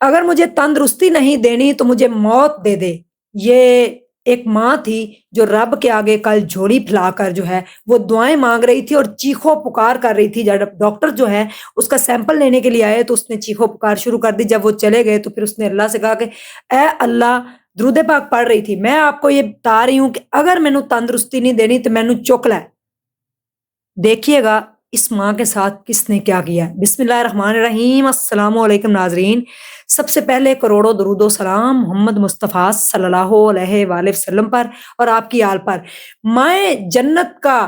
اگر مجھے تندرستی نہیں دینی تو مجھے موت دے دے۔ یہ ایک ماں تھی جو رب کے آگے کل جھولی پھیلا کر جو ہے وہ دعائیں مانگ رہی تھی اور چیخو پکار کر رہی تھی۔ جب ڈاکٹر جو ہے اس کا سیمپل لینے کے لیے آئے تو اس نے چیخو پکار شروع کر دی۔ جب وہ چلے گئے تو پھر اس نے اللہ سے کہا کہ اے اللہ، درود پاک پڑھ رہی تھی، میں آپ کو یہ بتا رہی ہوں کہ اگر مینوں تندرستی نہیں دینی تو مینوں چک لے۔ دیکھیے گا اس ماں کے ساتھ کس نے کیا کیا ہے۔ بسم اللہ الرحمن الرحیم۔ السلام علیکم ناظرین، سب سے پہلے کروڑوں درود و سلام محمد مصطفیٰ صلی اللہ علیہ وآلہ وسلم پر اور آپ کی آل پر۔ مائیں جنت کا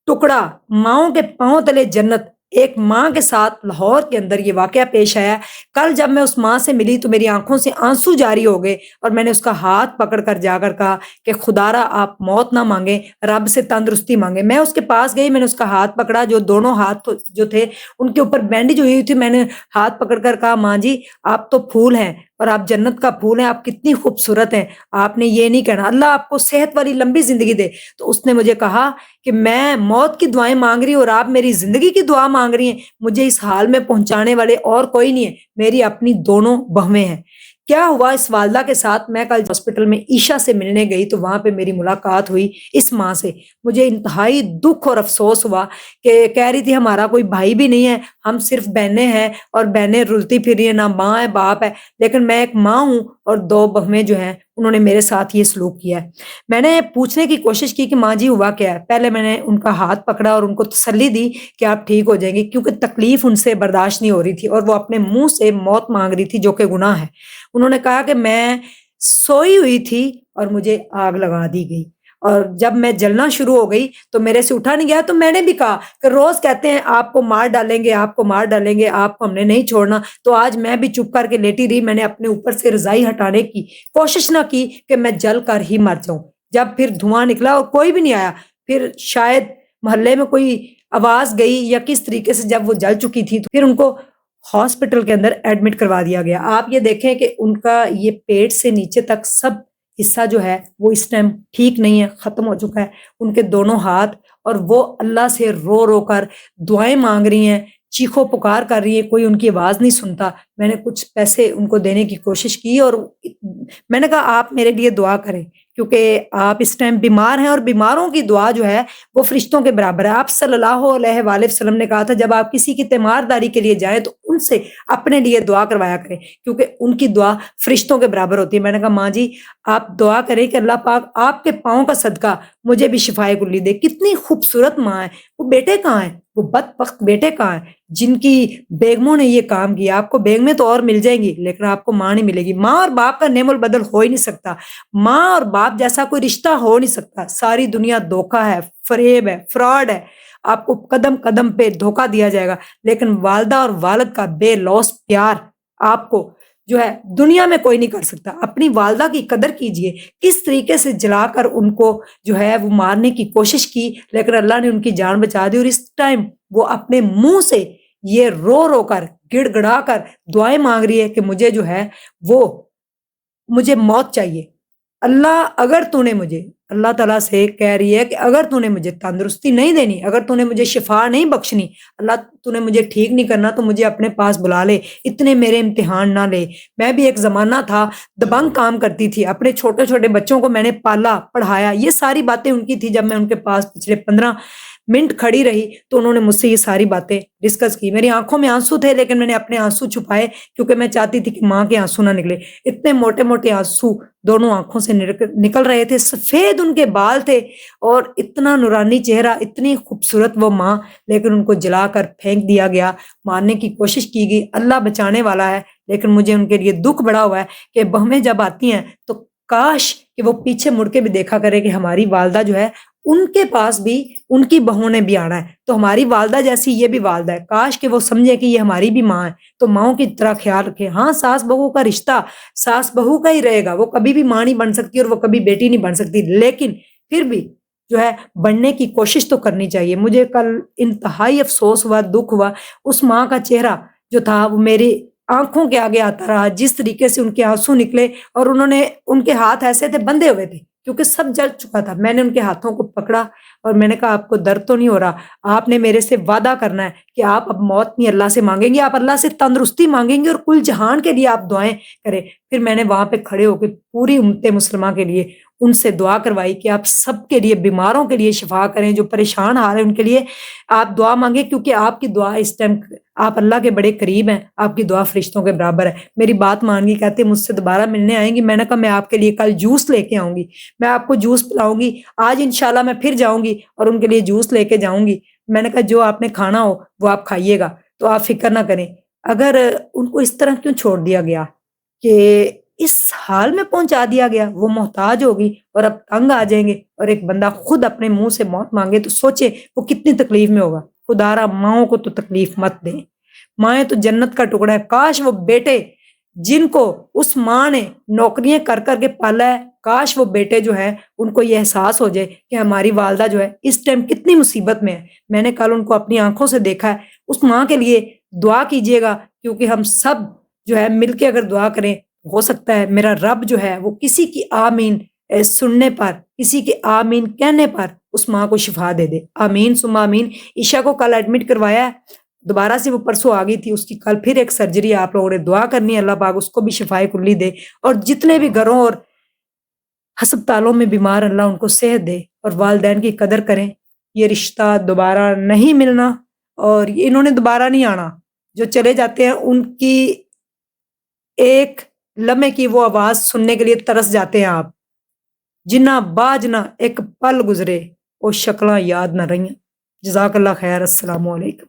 ٹکڑا، ماؤں کے پاؤں تلے جنت، ایک ماں کے ساتھ لاہور کے اندر یہ واقعہ پیش آیا۔ کل جب میں اس ماں سے ملی تو میری آنکھوں سے آنسو جاری ہو گئے اور میں نے اس کا ہاتھ پکڑ کر جا کر کہا کہ خدارا آپ موت نہ مانگیں، رب سے تندرستی مانگیں۔ میں اس کے پاس گئی، میں نے اس کا ہاتھ پکڑا، جو دونوں ہاتھ جو تھے ان کے اوپر بینڈیج ہوئی تھی۔ میں نے ہاتھ پکڑ کر کہا ماں جی آپ تو پھول ہیں اور آپ جنت کا پھول ہیں، آپ کتنی خوبصورت ہیں، آپ نے یہ نہیں کہنا، اللہ آپ کو صحت والی لمبی زندگی دے۔ تو اس نے مجھے کہا کہ میں موت کی دعائیں مانگ رہی ہوں اور آپ میری زندگی کی دعا مانگ رہی ہیں، مجھے اس حال میں پہنچانے والے اور کوئی نہیں ہے، میری اپنی دونوں بہویں ہیں۔ کیا ہوا اس والدہ کے ساتھ، میں کل ہاسپٹل میں عیشا سے ملنے گئی تو وہاں پہ میری ملاقات ہوئی اس ماں سے۔ مجھے انتہائی دکھ اور افسوس ہوا کہ کہہ رہی تھی ہمارا کوئی بھائی بھی نہیں ہے، ہم صرف بہنیں ہیں اور بہنیں رلتی پھر رہی ہیں، نہ ماں ہے باپ ہے، لیکن میں ایک ماں ہوں اور دو بہویں جو ہیں انہوں نے میرے ساتھ یہ سلوک کیا ہے۔ میں نے پوچھنے کی کوشش کی کہ ماں جی ہوا کیا ہے۔ پہلے میں نے ان کا ہاتھ پکڑا اور ان کو تسلی دی کہ آپ ٹھیک ہو جائیں گے، کیونکہ تکلیف ان سے برداشت نہیں ہو رہی تھی اور وہ اپنے منہ سے موت مانگ رہی تھی جو کہ گناہ ہے۔ انہوں نے کہا کہ میں سوئی ہوئی تھی اور مجھے آگ لگا دی گئی اور جب میں جلنا شروع ہو گئی تو میرے سے اٹھا نہیں گیا۔ تو میں نے بھی کہا کہ روز کہتے ہیں آپ کو مار ڈالیں گے، آپ کو مار ڈالیں گے، آپ کو ہم نے نہیں چھوڑنا، تو آج میں بھی چپ کر کے لیٹی رہی۔ میں نے اپنے اوپر سے رضائی ہٹانے کی کوشش نہ کی کہ میں جل کر ہی مر جاؤں۔ جب پھر دھواں نکلا اور کوئی بھی نہیں آیا، پھر شاید محلے میں کوئی آواز گئی یا کس طریقے سے جب وہ جل چکی تھی تو پھر ان کو ہاسپٹل کے اندر ایڈمٹ کروا دیا گیا۔ آپ یہ دیکھیں کہ ان کا یہ پیٹ سے نیچے تک سب حصہ جو ہے وہ اس ٹائم ٹھیک نہیں ہے، ختم ہو چکا ہے۔ ان کے دونوں ہاتھ، اور وہ اللہ سے رو رو کر دعائیں مانگ رہی ہیں، چیخو پکار کر رہی ہیں، کوئی ان کی آواز نہیں سنتا۔ میں نے کچھ پیسے ان کو دینے کی کوشش کی اور میں نے کہا آپ میرے لیے دعا کریں، کیونکہ آپ اس ٹائم بیمار ہیں اور بیماروں کی دعا جو ہے وہ فرشتوں کے برابر ہے۔ آپ صلی اللہ علیہ وآلہ وسلم نے کہا تھا جب آپ کسی کی تیمارداری کے لیے جائیں تو ان سے اپنے لیے دعا کروایا کریں، کیونکہ ان کی دعا فرشتوں کے برابر ہوتی ہے۔ میں نے کہا ماں جی آپ دعا کریں کہ اللہ پاک آپ کے پاؤں کا صدقہ مجھے بھی شفائے کلی دے۔ کتنی خوبصورت ماں ہے، وہ بیٹے کہاں ہیں، وہ بدبخت بیٹے کہاں ہیں جن کی بیگموں نے یہ کام کیا۔ آپ کو بیگمیں تو اور مل جائیں گی لیکن آپ کو ماں نہیں ملے گی۔ ماں اور باپ کا نعم البدل ہو ہی نہیں سکتا، ماں اور باپ جیسا کوئی رشتہ ہو نہیں سکتا۔ ساری دنیا دھوکا ہے، فریب ہے، فراڈ ہے، آپ کو قدم قدم پہ دھوکا دیا جائے گا، لیکن والدہ اور والد کا بے لوث پیار آپ کو جو ہے دنیا میں کوئی نہیں کر سکتا۔ اپنی والدہ کی قدر کیجئے، کس طریقے سے جلا کر ان کو جو ہے وہ مارنے کی کوشش کی، لیکن اللہ نے ان کی جان بچا دی اور اس ٹائم وہ اپنے منہ سے یہ رو رو کر گڑ گڑا کر دعائیں مانگ رہی ہے کہ مجھے جو ہے وہ مجھے موت چاہیے۔ اللہ اگر تو نے مجھے، اللہ تعالیٰ سے کہہ رہی ہے کہ اگر تو نے مجھے تندرستی نہیں دینی، اگر تو نے مجھے شفا نہیں بخشنی، اللہ تو نے مجھے ٹھیک نہیں کرنا تو مجھے اپنے پاس بلا لے، اتنے میرے امتحان نہ لے۔ میں بھی ایک زمانہ تھا دبنگ کام کرتی تھی، اپنے چھوٹے چھوٹے بچوں کو میں نے پالا پڑھایا، یہ ساری باتیں ان کی تھی۔ جب میں ان کے پاس پچھلے 15 منٹ کھڑی رہی تو انہوں نے مجھ سے یہ ساری باتیں ڈسکس کی۔ میری آنکھوں میں آنسو تھے لیکن میں نے اپنے آنسو چھپائے کیونکہ میں چاہتی تھی کہ ماں کے آنسو نہ نکلے۔ اتنے موٹے موٹے آنسو دونوں آنکھوں سے نکل رہے تھے، سفید ان کے بال تھے اور اتنا نورانی چہرہ، اتنی خوبصورت وہ ماں، لیکن ان کو جلا کر پھینک دیا گیا، مارنے کی کوشش کی گئی۔ اللہ بچانے والا ہے، لیکن مجھے ان کے لیے دکھ بڑا ہوا ہے کہ بہویں جب آتی ہیں تو کاش کہ وہ پیچھے مڑ کے بھی دیکھا کرے کہ ہماری والدہ جو ہے ان کے پاس بھی ان کی بہوں نے بھی آنا ہے، تو ہماری والدہ جیسی یہ بھی والدہ ہے، کاش کہ وہ سمجھے کہ یہ ہماری بھی ماں ہے، تو ماؤں کی طرح خیال رکھے۔ ہاں ساس بہو کا رشتہ ساس بہو کا ہی رہے گا، وہ کبھی بھی ماں نہیں بن سکتی اور وہ کبھی بیٹی نہیں بن سکتی، لیکن پھر بھی جو ہے بننے کی کوشش تو کرنی چاہیے۔ مجھے کل انتہائی افسوس ہوا، دکھ ہوا، اس ماں کا چہرہ جو تھا وہ میرے آنکھوں کے آگے آتا رہا، جس طریقے سے ان کے آنسو نکلے اور ان کے ہاتھ ایسے تھے بندھے ہوئے تھے کیونکہ سب جل چکا تھا۔ میں نے ان کے ہاتھوں کو پکڑا اور میں نے کہا آپ کو درد تو نہیں ہو رہا؟ آپ نے میرے سے وعدہ کرنا ہے کہ آپ اب موت نہیں اللہ سے مانگیں گے، آپ اللہ سے تندرستی مانگیں گے اور کل جہان کے لیے آپ دعائیں کریں۔ پھر میں نے وہاں پہ کھڑے ہو کے پوری امت مسلمہ کے لیے ان سے دعا کروائی کہ آپ سب کے لیے، بیماروں کے لیے شفا کریں، جو پریشان حال ہیں ان کے لیے آپ دعا مانگیں، کیونکہ آپ کی دعا اس ٹائم آپ اللہ کے بڑے قریب ہیں، آپ کی دعا فرشتوں کے برابر ہے۔ میری بات مان گئی، کہتے مجھ سے دوبارہ ملنے آئیں گی؟ میں نے کہا میں آپ کے لیے کل جوس لے کے آؤں گی، میں آپ کو جوس پلاؤں گی، آج انشاءاللہ میں پھر جاؤں گی اور ان کے لیے جوس لے کے جاؤں گی۔ میں نے کہا جو آپ نے کھانا ہو وہ آپ کھائیے گا، تو آپ فکر نہ کریں۔ اگر ان کو اس طرح کیوں چھوڑ دیا گیا کہ اس حال میں پہنچا دیا گیا، وہ محتاج ہوگی اور اب تنگ آ جائیں گے، اور ایک بندہ خود اپنے منہ سے موت مانگے تو سوچے وہ کتنی تکلیف میں ہوگا۔ خدا را ماؤں کو تو تکلیف مت دے، مائیں تو جنت کا ٹکڑا ہے۔ کاش وہ بیٹے جن کو اس ماں نے نوکریاں کر کر کے پالا ہے، کاش وہ بیٹے جو ہے ان کو یہ احساس ہو جائے کہ ہماری والدہ جو ہے اس ٹائم کتنی مصیبت میں ہے۔ میں نے کل ان کو اپنی آنکھوں سے دیکھا ہے۔ اس ماں کے لیے دعا کیجیے گا، کیونکہ ہم سب جو ہے مل کے اگر دعا کریں، ہو سکتا ہے میرا رب جو ہے وہ کسی کی آمین سننے پر، کسی کے آمین کہنے پر اس ماں کو شفا دے دے۔ آمین ثم آمین۔ عشاء کو کل ایڈمٹ کروایا ہے، دوبارہ سے وہ پرسوں آ گئی تھی، اس کی کل پھر ایک سرجری، آپ لوگوں نے دعا کرنی ہے اللہ پاک اس کو بھی شفائے کلی دے، اور جتنے بھی گھروں اور ہسپتالوں میں بیمار اللہ ان کو صحت دے، اور والدین کی قدر کریں۔ یہ رشتہ دوبارہ نہیں ملنا اور انہوں نے دوبارہ نہیں آنا، جو چلے جاتے ہیں ان کی ایک لمحے کی وہ آواز سننے کے لیے ترس جاتے ہیں آپ۔ جنہ باجنا ایک پل گزرے وہ شکلاں یاد نہ رہی۔ جزاک اللہ خیر۔ السلام علیکم۔